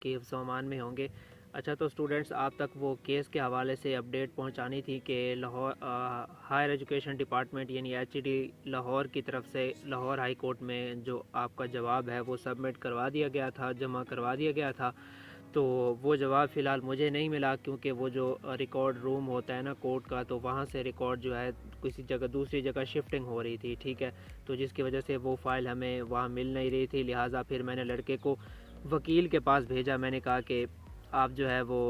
کی حفظ و امان میں ہوں گے۔ اچھا، تو اسٹوڈنٹس آپ تک وہ کیس کے حوالے سے اپڈیٹ پہنچانی تھی کہ لاہور ہائر ایجوکیشن ڈپارٹمنٹ یعنی HED لاہور کی طرف سے لاہور ہائی کورٹ میں جو آپ کا جواب ہے وہ سبمٹ کروا دیا گیا تھا، جمع کروا دیا گیا تھا۔ تو وہ جواب فی الحال مجھے نہیں ملا، کیونکہ وہ جو ریکارڈ روم ہوتا ہے نا کورٹ کا، تو وہاں سے ریکارڈ جو ہے کسی جگہ دوسری جگہ شفٹنگ ہو رہی تھی، ٹھیک ہے، تو جس کی وجہ سے وہ فائل ہمیں وہاں مل نہیں رہی تھی۔ لہٰذا پھر میں نے لڑکے کو وکیل کے پاس بھیجا، میں نے کہا کہ آپ جو ہے وہ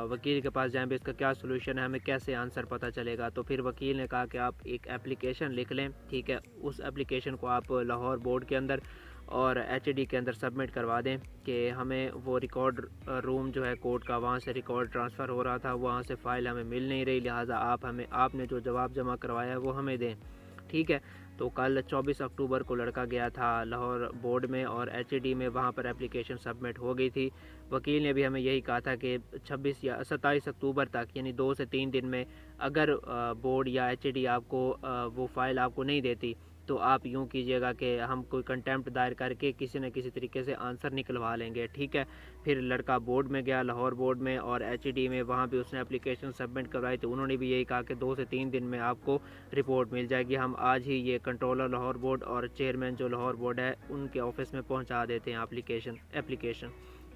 وکیل کے پاس جائیں، بھی اس کا کیا سلوشن ہے، ہمیں کیسے آنسر پتہ چلے گا۔ تو پھر وکیل نے کہا کہ آپ ایک اپلیکیشن لکھ لیں، ٹھیک ہے، اس اپلیکیشن کو آپ لاہور بورڈ کے اندر اور HED کے اندر سبمٹ کروا دیں کہ ہمیں وہ ریکارڈ روم جو ہے کورٹ کا، وہاں سے ریکارڈ ٹرانسفر ہو رہا تھا، وہاں سے فائل ہمیں مل نہیں رہی، لہٰذا آپ نے جو جواب جمع کروایا ہے وہ ہمیں دیں، ٹھیک ہے۔ تو کل 24 اکتوبر کو لڑکا گیا تھا لاہور بورڈ میں اور HED میں، وہاں پر اپلیکیشن سبمٹ ہو گئی تھی۔ وکیل نے بھی ہمیں یہی کہا تھا کہ 26 یا 27 اکتوبر تک، یعنی 2 سے 3 دن میں اگر بورڈ یا HED آپ کو وہ فائل آپ کو نہیں دیتی تو آپ یوں کیجیے گا کہ ہم کوئی کنٹیمپٹ دائر کر کے کسی نہ کسی طریقے سے آنسر نکلوا لیں گے، ٹھیک ہے۔ پھر لڑکا بورڈ میں گیا، لاہور بورڈ میں اور HED میں، وہاں بھی اس نے اپلیکیشن سبمٹ کروائی، تو انہوں نے بھی یہی کہا کہ 2 سے 3 دن میں آپ کو رپورٹ مل جائے گی، ہم آج ہی یہ کنٹرولر لاہور بورڈ اور چیئرمین جو لاہور بورڈ ہے ان کے آفس میں پہنچا دیتے ہیں اپلیکیشن،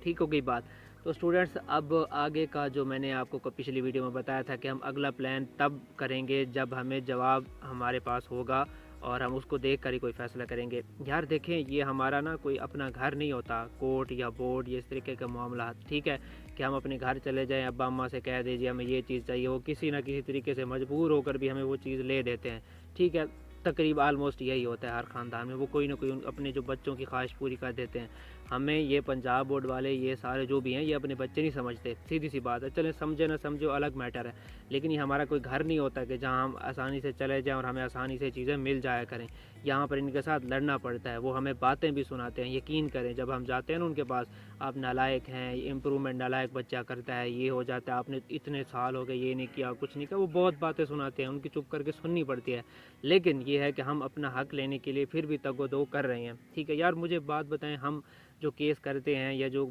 ٹھیک ہو گئی بات۔ تو اسٹوڈنٹس، اب آگے کا جو میں نے آپ کو پچھلی ویڈیو میں بتایا تھا کہ ہم اگلا پلان تب کریں گے جب ہمیں جواب ہمارے پاس ہوگا اور ہم اس کو دیکھ کر ہی کوئی فیصلہ کریں گے۔ یار دیکھیں، یہ ہمارا نا کوئی اپنا گھر نہیں ہوتا، کورٹ یا بورڈ یا اس طریقے کے معاملات، ٹھیک ہے، کہ ہم اپنے گھر چلے جائیں، ابا اماں سے کہہ دیجیے ہمیں یہ چیز چاہیے، وہ کسی نہ کسی طریقے سے مجبور ہو کر بھی ہمیں وہ چیز لے دیتے ہیں، ٹھیک ہے۔ تقریباً آلموسٹ یہی ہوتا ہے ہر خاندان میں، وہ کوئی نہ کوئی اپنے جو بچوں کی خواہش پوری کر دیتے ہیں۔ ہمیں یہ پنجاب بورڈ والے یہ سارے جو بھی ہیں یہ اپنے بچے نہیں سمجھتے، سیدھی سی بات ہے، چلیں سمجھے نہ سمجھو الگ میٹر ہے، لیکن یہ ہمارا کوئی گھر نہیں ہوتا کہ جہاں ہم آسانی سے چلے جائیں اور ہمیں آسانی سے چیزیں مل جایا کریں۔ یہاں پر ان کے ساتھ لڑنا پڑتا ہے، وہ ہمیں باتیں بھی سناتے ہیں، یقین کریں جب ہم جاتے ہیں نا ان کے پاس، آپ نالائق ہیں، امپرومنٹ نالائق بچہ کرتا ہے، یہ ہو جاتا ہے، آپ نے اتنے سال ہو گئے یہ نہیں کیا، کچھ نہیں کیا، وہ بہت باتیں سناتے ہیں، ان کی چپ کر کے سننی پڑتی ہے، لیکن یہ ہے کہ ہم اپنا حق لینے کے لیے پھر بھی تگ و دو کر رہے ہیں، ٹھیک ہے۔ یار مجھے بات بتائیں، ہم جو کیس کرتے ہیں یا جو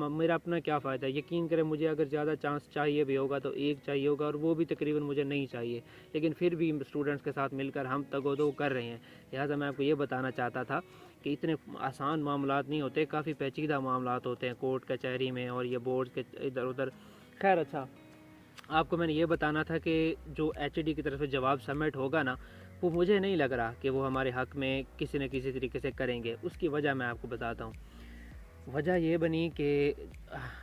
میرا اپنا کیا فائدہ ہے، یقین کریں مجھے اگر زیادہ چانس چاہیے بھی ہوگا تو ایک چاہیے ہوگا، اور وہ بھی تقریباً مجھے نہیں چاہیے، لیکن پھر بھی اسٹوڈنٹس کے ساتھ مل کر ہم تگ و دو کر رہے ہیں۔ لہٰذا میں آپ کو یہ بتانا چاہتا تھا کہ اتنے آسان معاملات نہیں ہوتے، کافی پیچیدہ معاملات ہوتے ہیں کورٹ کچہری میں اور یہ بورڈ کے ادھر ادھر۔ خیر، اچھا، آپ کو میں نے یہ بتانا تھا کہ جو HED کی طرف سے جواب سبمٹ ہوگا نا، وہ مجھے نہیں لگ رہا کہ وہ ہمارے حق میں کسی نہ کسی طریقے سے کریں گے۔ اس کی وجہ میں آپ کو بتاتا ہوں۔ وجہ یہ بنی کہ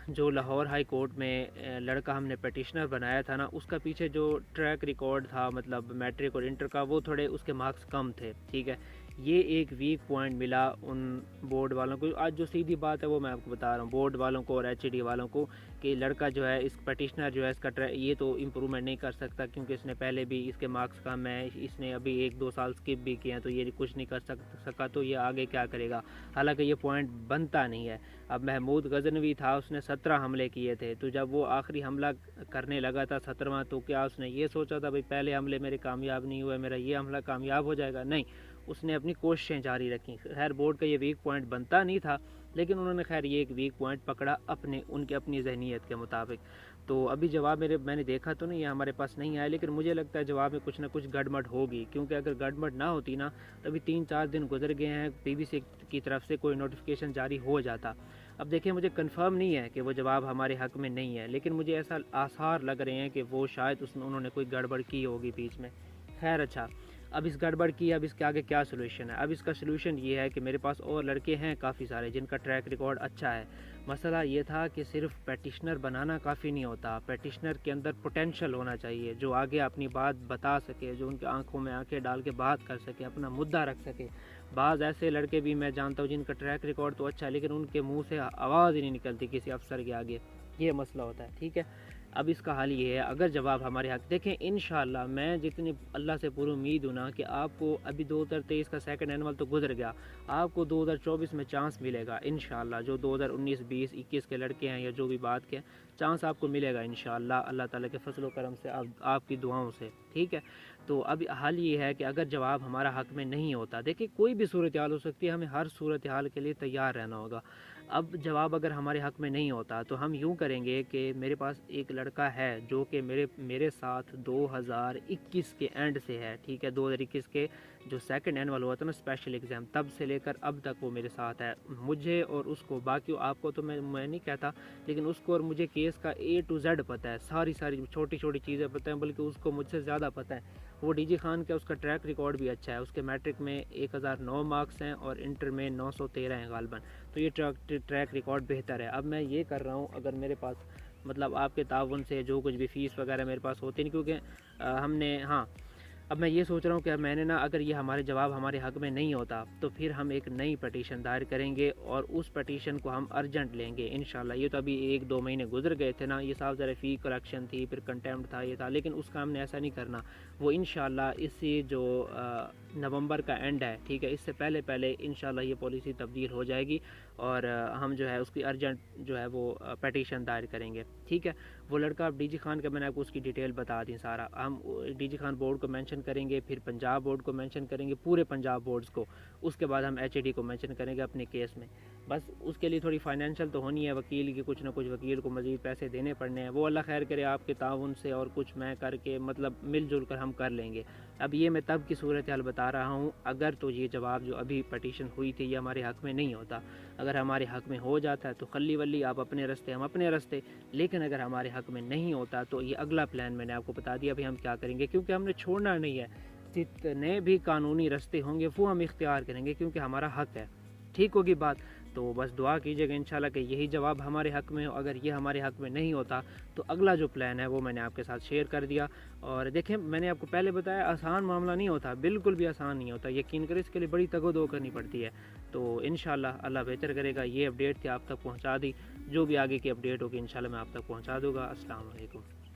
جو لاہور ہائی کورٹ میں لڑکا ہم نے پیٹیشنر بنایا تھا نا، اس کا پیچھے جو ٹریک ریکارڈ تھا، مطلب میٹرک اور انٹر کا، وہ تھوڑے اس کے مارکس کم تھے، ٹھیک ہے۔ یہ ایک ویک پوائنٹ ملا ان بورڈ والوں کو، آج جو سیدھی بات ہے وہ میں آپ کو بتا رہا ہوں، بورڈ والوں کو اور HED والوں کو، کہ لڑکا جو ہے اس پیٹیشنر جو ہے اس کا یہ تو امپرومنٹ نہیں کر سکتا کیونکہ اس نے پہلے بھی اس کے مارکس کم ہیں، اس نے ابھی 1-2 سال اسکپ بھی کیے ہیں، تو یہ کچھ نہیں کر سکا، تو یہ آگے کیا کرے گا، حالانکہ یہ پوائنٹ بنتا نہیں ہے۔ اب محمود غزنوی تھا، اس نے 17 حملے کیے تھے، تو جب وہ آخری حملہ کرنے لگا تھا 17واں، تو کیا اس نے یہ سوچا تھا بھائی پہلے حملے میرے کامیاب نہیں ہوئے، میرا یہ حملہ کامیاب ہو جائے گا؟ نہیں، اس نے اپنی کوششیں جاری رکھیں۔ خیر بورڈ کا یہ ویک پوائنٹ بنتا نہیں تھا، لیکن انہوں نے خیر یہ ایک ویک پوائنٹ پکڑا ان کی اپنی ذہنیت کے مطابق۔ تو ابھی جواب میں نے دیکھا تو نہیں ہے، ہمارے پاس نہیں آیا، لیکن مجھے لگتا ہے جواب میں کچھ نہ کچھ گڑبڑ ہوگی، کیونکہ اگر گڑبڑ نہ ہوتی نا تو ابھی 3-4 دن گزر گئے ہیں، BBC کی طرف سے کوئی نوٹیفیکیشن جاری ہو جاتا۔ اب دیکھیں مجھے کنفرم نہیں ہے کہ وہ جواب ہمارے حق میں نہیں ہے، لیکن مجھے ایسا آثار لگ رہے ہیں کہ وہ شاید انہوں نے کوئی گڑبڑ کی ہوگی بیچ میں۔ خیر اچھا، اب اس گڑبڑ کی اب اس کے آگے کیا سلوشن ہے؟ اب اس کا سلوشن یہ ہے کہ میرے پاس اور لڑکے ہیں کافی سارے جن کا ٹریک ریکارڈ اچھا ہے۔ مسئلہ یہ تھا کہ صرف پیٹیشنر بنانا کافی نہیں ہوتا، پیٹیشنر کے اندر پوٹینشل ہونا چاہیے، جو آگے اپنی بات بتا سکے، جو ان کے آنکھوں میں آنکھیں ڈال کے بات کر سکے، اپنا مدعا رکھ سکے۔ بعض ایسے لڑکے بھی میں جانتا ہوں جن کا ٹریک ریکارڈ تو اچھا ہے، لیکن ان کے منہ سے آواز ہی نہیں نکلتی کسی افسر کے آگے، یہ مسئلہ ہوتا ہے، ٹھیک ہے۔ اب اس کا حل یہ ہے، اگر جواب ہمارے حق، دیکھیں انشاءاللہ میں جتنی اللہ سے پوری امید ہوں نا کہ آپ کو ابھی 2023 کا سیکنڈ اینول تو گزر گیا، آپ کو 2024 میں چانس ملے گا انشاءاللہ، جو 2019 20 21 کے لڑکے ہیں یا جو بھی بات کے چانس آپ کو ملے گا انشاءاللہ، اللہ تعالیٰ کے فضل و کرم سے، آپ کی دعاؤں سے، ٹھیک ہے۔ تو اب حال یہ ہے کہ اگر جواب ہمارا حق میں نہیں ہوتا، دیکھیں کوئی بھی صورتحال ہو سکتی ہے، ہمیں ہر صورتحال کے لیے تیار رہنا ہوگا۔ اب جواب اگر ہمارے حق میں نہیں ہوتا تو ہم یوں کریں گے کہ میرے پاس ایک لڑکا ہے جو کہ میرے ساتھ 2021 کے اینڈ سے ہے، ٹھیک ہے، 2021 کے جو سیکنڈ اینول ہوا تھا نا اسپیشل ایگزام، تب سے لے کر اب تک وہ میرے ساتھ ہے. مجھے اور اس کو، باقی آپ کو تو میں نہیں کہتا، لیکن اس کو اور مجھے کیس کا A to Z پتہ ہے، ساری چھوٹی چھوٹی چیزیں پتہ ہیں، بلکہ اس کو مجھ سے زیادہ پتہ ہے. وہ ڈی جی خان کا اس کا ٹریک ریکارڈ بھی اچھا ہے، اس کے میٹرک میں 1009 مارکس ہیں اور انٹر میں 913 ہیں غالباً، تو یہ ٹریک ریکارڈ بہتر ہے. اب میں یہ کر رہا ہوں، اگر میرے پاس مطلب آپ کے تعاون سے جو کچھ بھی فیس وغیرہ میرے پاس ہوتی نہیں، کیونکہ ہم نے اب میں یہ سوچ رہا ہوں کہ میں نے اگر یہ ہمارے جواب ہمارے حق میں نہیں ہوتا تو پھر ہم ایک نئی پٹیشن دائر کریں گے اور اس پٹیشن کو ہم ارجنٹ لیں گے انشاءاللہ. یہ تو ابھی 1-2 مہینے گزر گئے تھے نا، یہ صاحب ذرا فی کریکشن تھی، پھر کنٹیمپٹ تھا، یہ تھا، لیکن اس کا ہم نے ایسا نہیں کرنا. وہ انشاءاللہ اسی جو نومبر کا اینڈ ہے، ٹھیک ہے، اس سے پہلے انشاءاللہ یہ پالیسی تبدیل ہو جائے گی اور ہم جو ہے اس کی ارجنٹ جو ہے وہ پٹیشن دائر کریں گے. ٹھیک ہے، وہ لڑکا اب ڈی جی خان کا میں نے آپ کو اس کی ڈیٹیل بتا دی سارا. ہم ڈی جی خان بورڈ کو مینشن کریں گے، پھر پنجاب بورڈ کو مینشن کریں گے، پورے پنجاب بورڈز کو، اس کے بعد ہم ایچ اے ڈی کو مینشن کریں گے اپنے کیس میں. بس اس کے لیے تھوڑی فائنینشیل تو ہونی ہے، وکیل کی کچھ نہ کچھ وکیل کو مزید پیسے دینے پڑنے ہیں، وہ اللہ خیر کرے آپ کے تعاون سے اور کچھ میں کر کے مطلب مل جل کر ہم کر لیں گے. اب یہ میں تب کی صورتحال بتا رہا ہوں، اگر تو یہ جواب جو ابھی پٹیشن ہوئی تھی یہ ہمارے حق میں نہیں ہوتا، اگر ہمارے حق میں ہو جاتا ہے تو خلی ولی آپ اپنے رستے ہم اپنے رستے، لیکن اگر ہمارے حق میں نہیں ہوتا تو یہ اگلا پلان میں نے آپ کو بتا دیا ابھی ہم کیا کریں گے، کیونکہ ہم نے چھوڑنا نہیں ہے. جتنے بھی قانونی رستے ہوں گے وہ ہم اختیار کریں گے کیونکہ ہمارا حق ہے. ٹھیک ہوگی بات؟ تو بس دعا کیجیے گا انشاءاللہ کہ یہی جواب ہمارے حق میں ہو. اگر یہ ہمارے حق میں نہیں ہوتا تو اگلا جو پلان ہے وہ میں نے آپ کے ساتھ شیئر کر دیا. اور دیکھیں، میں نے آپ کو پہلے بتایا آسان معاملہ نہیں ہوتا، بالکل بھی آسان نہیں ہوتا، یقین کریں اس کے لیے بڑی تگ و دو کرنی پڑتی ہے. تو انشاءاللہ اللہ بہتر کرے گا. یہ اپڈیٹ تھی، آپ تک پہنچا دی، جو بھی آگے کی اپڈیٹ ہوگی انشاءاللہ میں آپ تک پہنچا دوں گا. السلام علیکم.